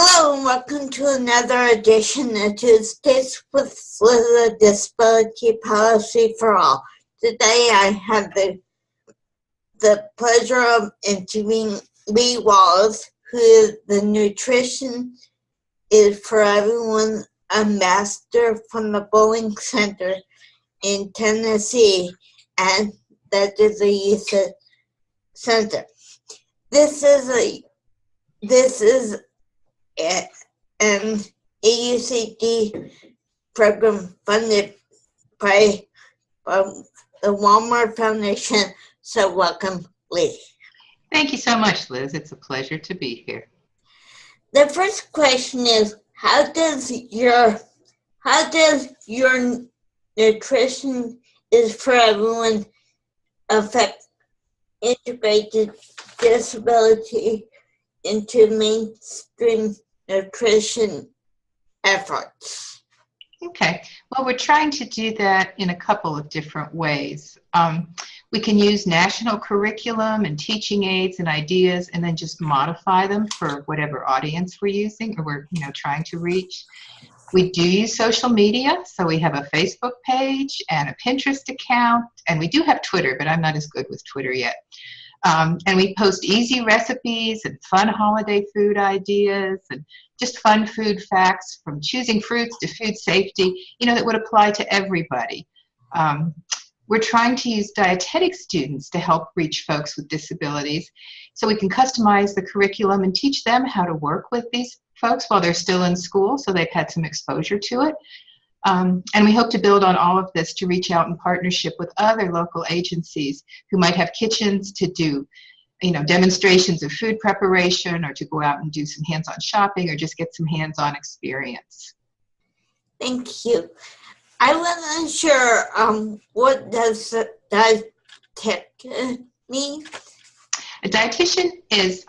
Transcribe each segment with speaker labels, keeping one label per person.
Speaker 1: Hello and welcome to another edition of Tuesdays with the Disability Policy for All. Today I have the pleasure of interviewing Lee Wallace, who is the Nutrition is for Everyone ambassador from the Bowling Center in Tennessee and the Disease Center. This is an AUCD program funded by the Walmart Foundation. So welcome, Lee.
Speaker 2: Thank you so much, Liz. It's a pleasure to be here.
Speaker 1: The first question is, how does your Nutrition is for Everyone affect integrated disability into mainstream nutrition efforts?
Speaker 2: Okay, well, we're trying to do that in a couple of different ways. We can use national curriculum and teaching aids and ideas and then just modify them for whatever audience we're using or we're trying to reach. We do use social media, so we have a Facebook page and a Pinterest account, and we do have Twitter, but I'm not as good with Twitter yet. And we post easy recipes and fun holiday food ideas and just fun food facts, from choosing fruits to food safety, that would apply to everybody. We're trying to use dietetic students to help reach folks with disabilities, so we can customize the curriculum and teach them how to work with these folks while they're still in school, so they've had some exposure to it. And we hope to build on all of this to reach out in partnership with other local agencies who might have kitchens to do, demonstrations of food preparation, or to go out and do some hands-on shopping or just get some hands-on experience.
Speaker 1: Thank you. I wasn't sure, what does dietitian mean?
Speaker 2: A dietitian is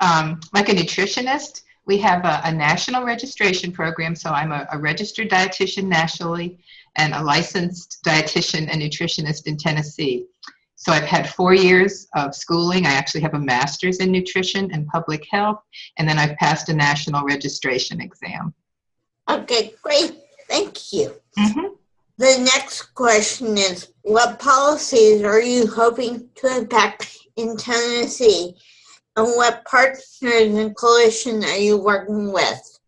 Speaker 2: like a nutritionist. We have a national registration program, so I'm a registered dietitian nationally and a licensed dietitian and nutritionist in Tennessee. So I've had 4 years of schooling. I actually have a master's in nutrition and public health, and then I've passed a national registration exam.
Speaker 1: Okay, great. Thank you.
Speaker 2: Mm-hmm.
Speaker 1: The next question is, what policies are you hoping to impact in Tennessee? And what partners and coalition are you working with?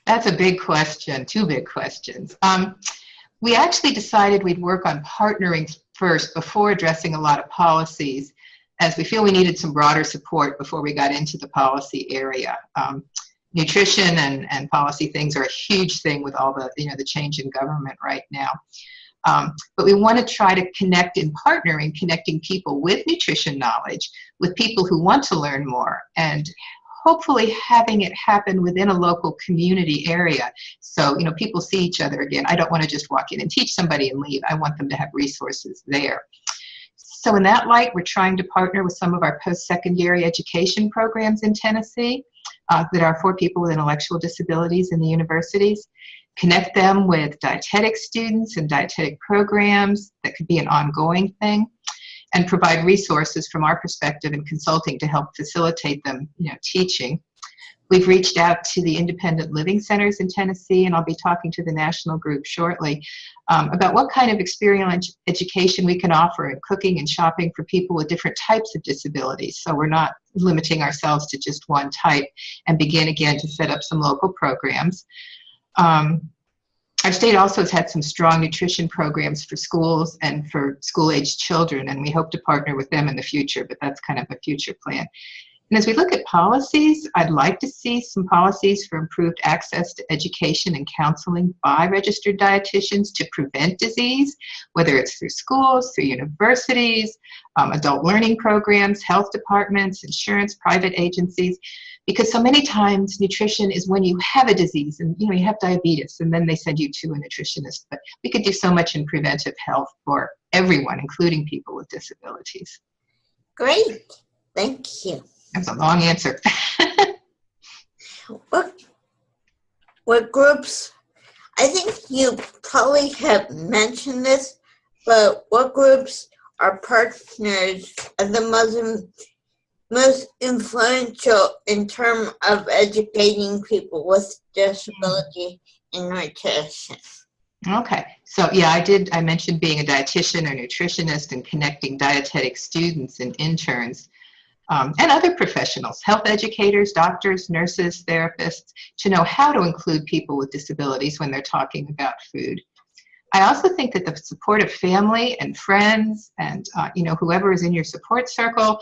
Speaker 2: That's a big question, two big questions. We actually decided we'd work on partnering first before addressing a lot of policies, as we feel we needed some broader support before we got into the policy area. Nutrition and policy things are a huge thing with all the, the change in government right now. But we want to try to connect in partnering, connecting people with nutrition knowledge with people who want to learn more, and hopefully having it happen within a local community area. So, people see each other again. I don't want to just walk in and teach somebody and leave. I want them to have resources there. So in that light, we're trying to partner with some of our post-secondary education programs in Tennessee that are for people with intellectual disabilities in the universities. Connect them with dietetic students and dietetic programs that could be an ongoing thing, and provide resources from our perspective and consulting to help facilitate them, teaching. We've reached out to the independent living centers in Tennessee, and I'll be talking to the national group shortly about what kind of experiential education we can offer in cooking and shopping for people with different types of disabilities. So we're not limiting ourselves to just one type, and begin again to set up some local programs. Our state also has had some strong nutrition programs for schools and for school-aged children, and we hope to partner with them in the future, but that's kind of a future plan. And as we look at policies, I'd like to see some policies for improved access to education and counseling by registered dietitians to prevent disease, whether it's through schools, through universities, adult learning programs, health departments, insurance, private agencies. Because so many times nutrition is when you have a disease and you have diabetes, and then they send you to a nutritionist. But we could do so much in preventive health for everyone, including people with disabilities.
Speaker 1: Great, thank you.
Speaker 2: That's a long answer.
Speaker 1: What groups, I think you probably have mentioned this, but what groups are partners of the most influential in terms of educating people with disability in nutrition?
Speaker 2: Okay, so yeah, I mentioned being a dietitian or nutritionist and connecting dietetic students and interns and other professionals, health educators, doctors, nurses, therapists, to know how to include people with disabilities when they're talking about food. I also think that the support of family and friends and whoever is in your support circle,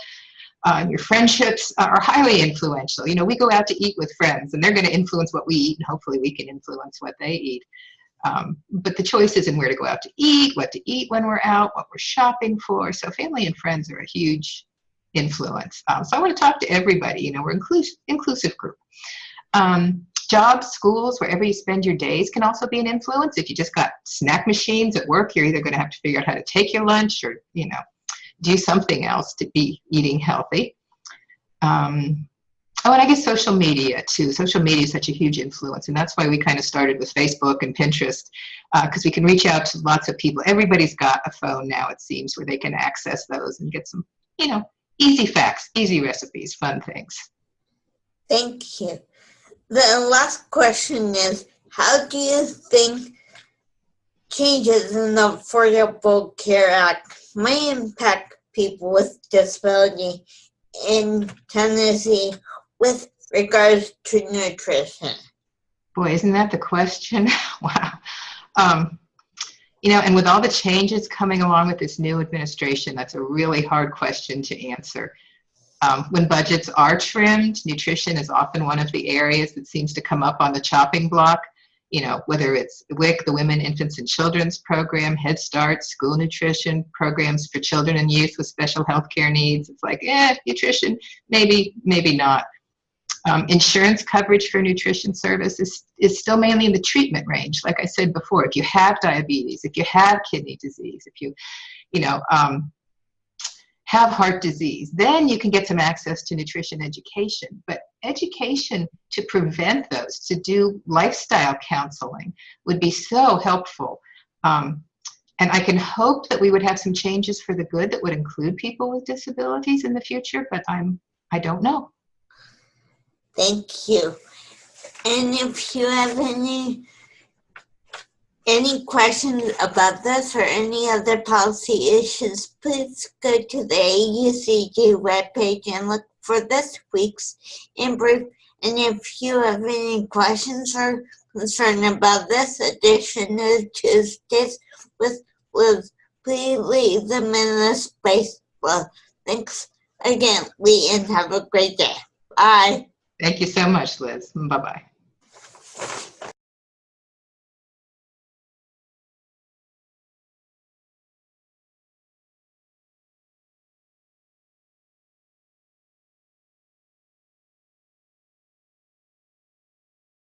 Speaker 2: your friendships are highly influential. We go out to eat with friends and they're going to influence what we eat, and hopefully we can influence what they eat. But the choice is in where to go out to eat, what to eat when we're out, what we're shopping for. So family and friends are a huge influence. So I want to talk to everybody. We're an inclusive group. Jobs, schools, wherever you spend your days can also be an influence. If you just got snack machines at work, you're either going to have to figure out how to take your lunch or, do something else to be eating healthy. Oh, and I guess social media too. Social media is such a huge influence, and that's why we kind of started with Facebook and Pinterest, because we can reach out to lots of people. Everybody's got a phone now, it seems, where they can access those and get some, easy facts, easy recipes, fun things.
Speaker 1: Thank you. The last question is, how do you think changes in the Affordable Care Act may impact people with disability in Tennessee with regards to nutrition?
Speaker 2: Boy, isn't that the question? Wow. And with all the changes coming along with this new administration, that's a really hard question to answer. When budgets are trimmed, nutrition is often one of the areas that seems to come up on the chopping block. Whether it's WIC, the Women, Infants, and Children's Program, Head Start, school nutrition programs for children and youth with special health care needs. It's like, nutrition, maybe not. Insurance coverage for nutrition services is still mainly in the treatment range. Like I said before, if you have diabetes, if you have kidney disease, if you, have heart disease, then you can get some access to nutrition education. But education to prevent those, to do lifestyle counseling would be so helpful. And I can hope that we would have some changes for the good that would include people with disabilities in the future, but I don't know.
Speaker 1: Thank you. And if you have any questions about this or any other policy issues, please go to the AUCG webpage and look for this week's In Brief. And if you have any questions or concern about this edition of Tuesdays with Liz, please leave them in the space below. Thanks again, Lee, and have a great day. Bye.
Speaker 2: Thank you so much, Liz. Bye-bye.